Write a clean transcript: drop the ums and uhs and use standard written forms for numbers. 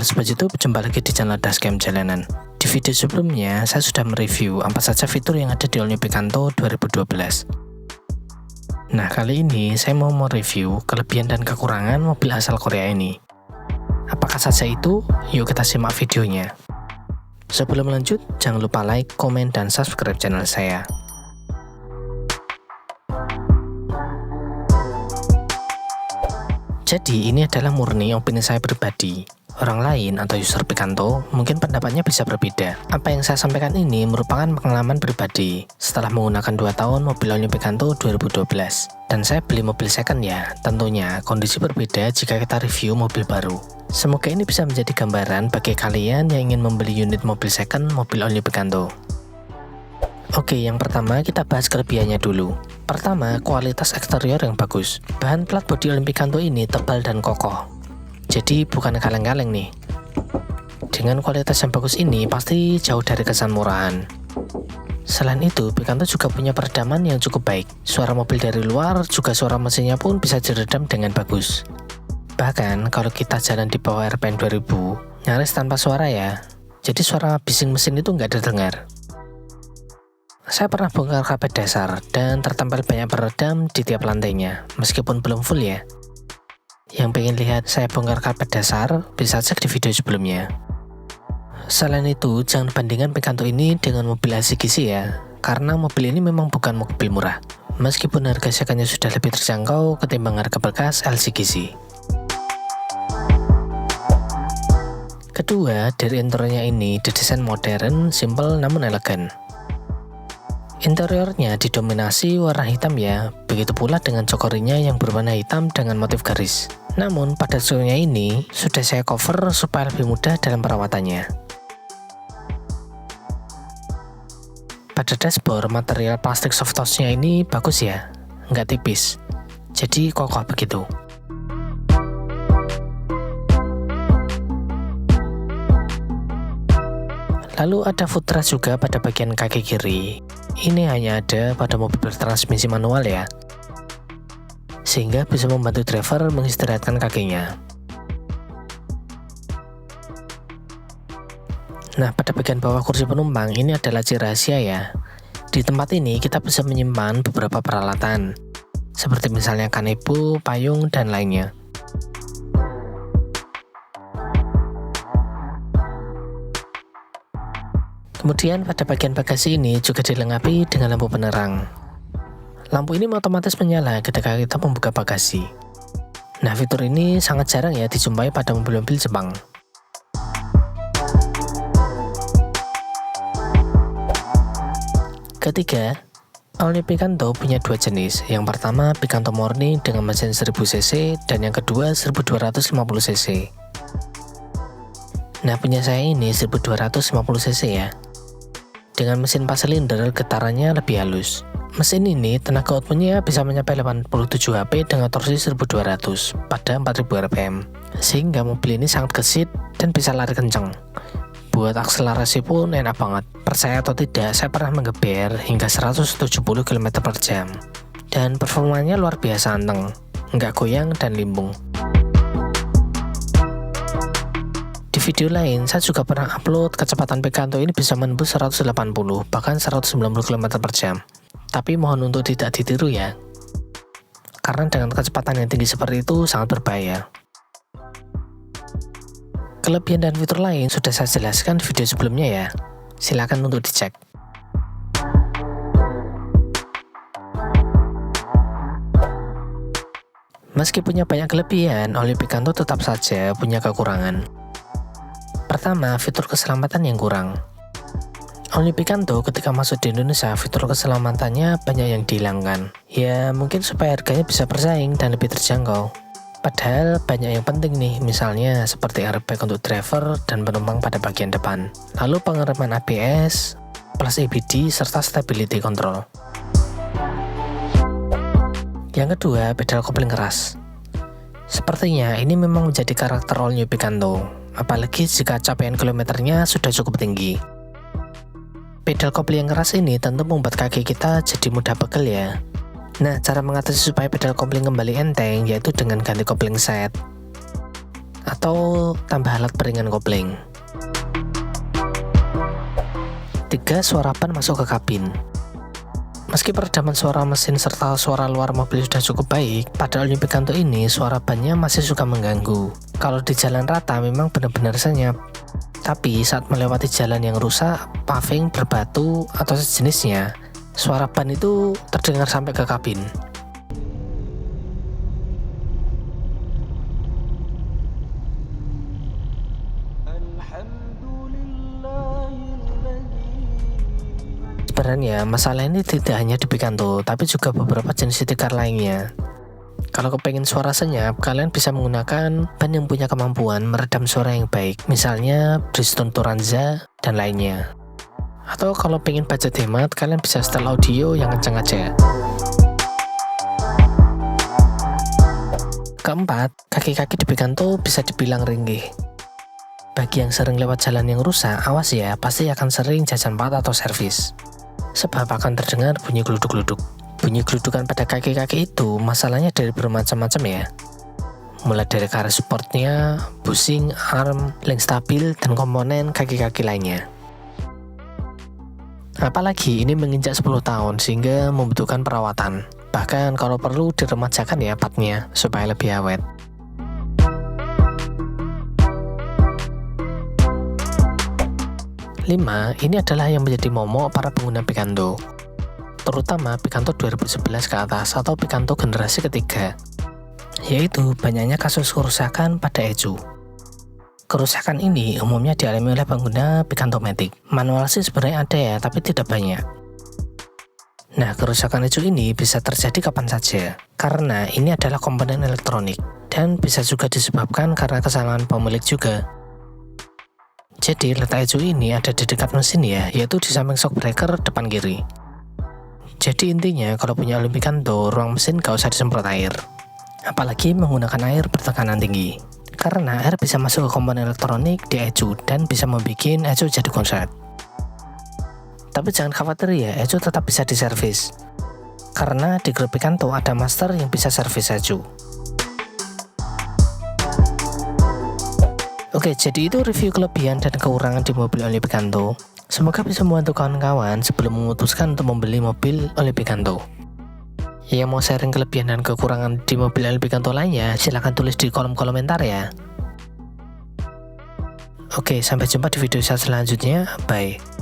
Halo Sobat YouTube, jumpa lagi di channel Dashcam Jalanan. Di video sebelumnya, saya sudah mereview apa saja fitur yang ada di All New Picanto 2012. Nah, kali ini saya mau mereview kelebihan dan kekurangan mobil asal Korea ini. Apakah saja itu? Yuk kita simak videonya. Sebelum lanjut, jangan lupa like, komen, dan subscribe channel saya. Jadi ini adalah murni opini saya pribadi. Orang lain atau user Picanto mungkin pendapatnya bisa berbeda. Apa yang saya sampaikan ini merupakan pengalaman pribadi setelah menggunakan 2 tahun mobil All New Picanto 2012. Dan saya beli mobil second ya, tentunya kondisi berbeda jika kita review mobil baru. Semoga ini bisa menjadi gambaran bagi kalian yang ingin membeli unit mobil second mobil All New Picanto. Oke, yang pertama kita bahas kelebihannya dulu. Pertama, kualitas eksterior yang bagus. Bahan plat bodi All New Picanto ini tebal dan kokoh. Jadi bukan kaleng-kaleng nih. Dengan kualitas yang bagus ini pasti jauh dari kesan murahan. Selain itu, Picanto juga punya peredaman yang cukup baik. Suara mobil dari luar juga suara mesinnya pun bisa diredam dengan bagus. Bahkan kalau kita jalan di bawah RPM 2000, nyaris tanpa suara ya. Jadi suara bising mesin itu nggak terdengar. Saya pernah bongkar karpet dasar dan tertempel banyak peredam di tiap lantainya, meskipun belum full ya. Yang pengen lihat saya bongkar karpet dasar, bisa cek di video sebelumnya. Selain itu, jangan bandingkan Picanto ini dengan mobil LCGC ya, karena mobil ini memang bukan mobil murah, meskipun harga secondnya sudah lebih terjangkau ketimbang harga bekas LCGC. Kedua, dari interiornya ini didesain modern, simple namun elegan. Interiornya didominasi warna hitam ya, begitu pula dengan cokorinya yang berwarna hitam dengan motif garis. Namun pada struknya ini sudah saya cover supaya lebih mudah dalam perawatannya. Pada dashboard material plastik soft touch-nya ini bagus ya, nggak tipis, jadi kokoh begitu. Lalu ada footrest juga pada bagian kaki kiri. Ini hanya ada pada mobil bertransmisi manual ya, sehingga bisa membantu driver mengistirahatkan kakinya. Nah, pada bagian bawah kursi penumpang ini adalah laci rahasia ya. Di tempat ini kita bisa menyimpan beberapa peralatan, seperti misalnya kanebo, payung, dan lainnya. Kemudian pada bagian bagasi ini juga dilengkapi dengan lampu penerang. Lampu ini otomatis menyala ketika kita membuka bagasi. Nah, fitur ini sangat jarang ya dijumpai pada mobil-mobil Jepang. Ketiga, All New Picanto punya 2 jenis. Yang pertama Picanto murni dengan mesin 1000 cc dan yang kedua 1250 cc. Nah, punya saya ini 1250 cc ya. Dengan mesin 4 silinder, getarannya lebih halus. Mesin ini tenaga outputnya bisa mencapai 87 HP dengan torsi 1200 pada 4000 rpm, sehingga mobil ini sangat gesit dan bisa lari kencang. Buat akselerasi pun enak banget. Percaya atau tidak, saya pernah menggeber hingga 170 km/jam. Dan performanya luar biasa anteng, nggak goyang dan limbung. Di video lain, saya juga pernah upload kecepatan Picanto ini bisa menembus 180, bahkan 190 km/jam. Tapi mohon untuk tidak ditiru ya, karena dengan kecepatan yang tinggi seperti itu sangat berbahaya. Kelebihan dan fitur lain sudah saya jelaskan di video sebelumnya ya, silakan untuk dicek. Meski punya banyak kelebihan, All New Picanto tetap saja punya kekurangan. Pertama, fitur keselamatan yang kurang. All New Picanto ketika masuk di Indonesia, fitur keselamatannya banyak yang dihilangkan. Ya, mungkin supaya harganya bisa bersaing dan lebih terjangkau. Padahal banyak yang penting nih, misalnya seperti airbag untuk driver dan penumpang pada bagian depan. Lalu pengereman ABS, plus EBD, serta stability control. Yang kedua, pedal kopling keras. Sepertinya ini memang menjadi karakter All New Picanto, apalagi jika capaian kilometernya sudah cukup tinggi. Pedal kopling yang keras ini tentu membuat kaki kita jadi mudah pegel ya. Nah, cara mengatasi supaya pedal kopling kembali enteng yaitu dengan ganti kopling set. atau tambah alat peringan kopling. 3. Suara ban masuk ke kabin. Meski peredaman suara mesin serta suara luar mobil sudah cukup baik, pada All New Picanto ini suara bannya masih suka mengganggu. Kalau di jalan rata memang benar-benar senyap, tapi saat melewati jalan yang rusak, paving, berbatu, atau sejenisnya, suara ban itu terdengar sampai ke kabin. Sebenarnya masalah ini tidak hanya di Picanto, tapi juga beberapa jenis city car lainnya. Kalau kepengen suara senyap, kalian bisa menggunakan ban yang punya kemampuan meredam suara yang baik, misalnya Bridgestone Turanza dan lainnya. Atau kalau pengen budget hemat, kalian bisa setel audio yang kencang aja. Keempat, kaki-kaki di Picanto bisa dibilang ringgih. Bagi yang sering lewat jalan yang rusak, awas ya, pasti akan sering jajan part atau servis. Sebab akan terdengar bunyi geluduk-geluduk. Bunyi geludukan pada kaki-kaki itu masalahnya dari bermacam-macam ya. Mulai dari karet supportnya, bushing, arm, link stabil, dan komponen kaki-kaki lainnya. Apalagi ini menginjak 10 tahun sehingga membutuhkan perawatan. Bahkan kalau perlu diremajakan ya partnya supaya lebih awet. 5. Ini adalah yang menjadi momok para pengguna Picanto, terutama Picanto 2011 ke atas atau Picanto generasi ketiga, yaitu banyaknya kasus kerusakan pada ecu. Kerusakan ini umumnya dialami oleh pengguna Picanto Matic. Manual sih sebenarnya ada ya, tapi tidak banyak. Nah, kerusakan ecu ini bisa terjadi kapan saja, karena ini adalah komponen elektronik, dan bisa juga disebabkan karena kesalahan pemilik juga. Jadi letak ecu ini ada di dekat mesin ya, yaitu di samping shock breaker depan kiri. Jadi intinya kalau punya All New Picanto, ruang mesin gak usah disemprot air. Apalagi menggunakan air bertekanan tinggi. Karena air bisa masuk ke komponen elektronik di ecu dan bisa membuat ecu jadi konslet. Tapi jangan khawatir ya, ecu tetap bisa diservis. Karena di grup Picanto ada master yang bisa servis ecu. Oke, jadi itu review kelebihan dan kekurangan di mobil All New Picanto. Semoga bisa membantu kawan-kawan sebelum memutuskan untuk membeli mobil All New Picanto. Yang mau sharing kelebihan dan kekurangan di mobil All New Picanto lainnya, silahkan tulis di kolom komentar ya. Oke, sampai jumpa di video saya selanjutnya. Bye.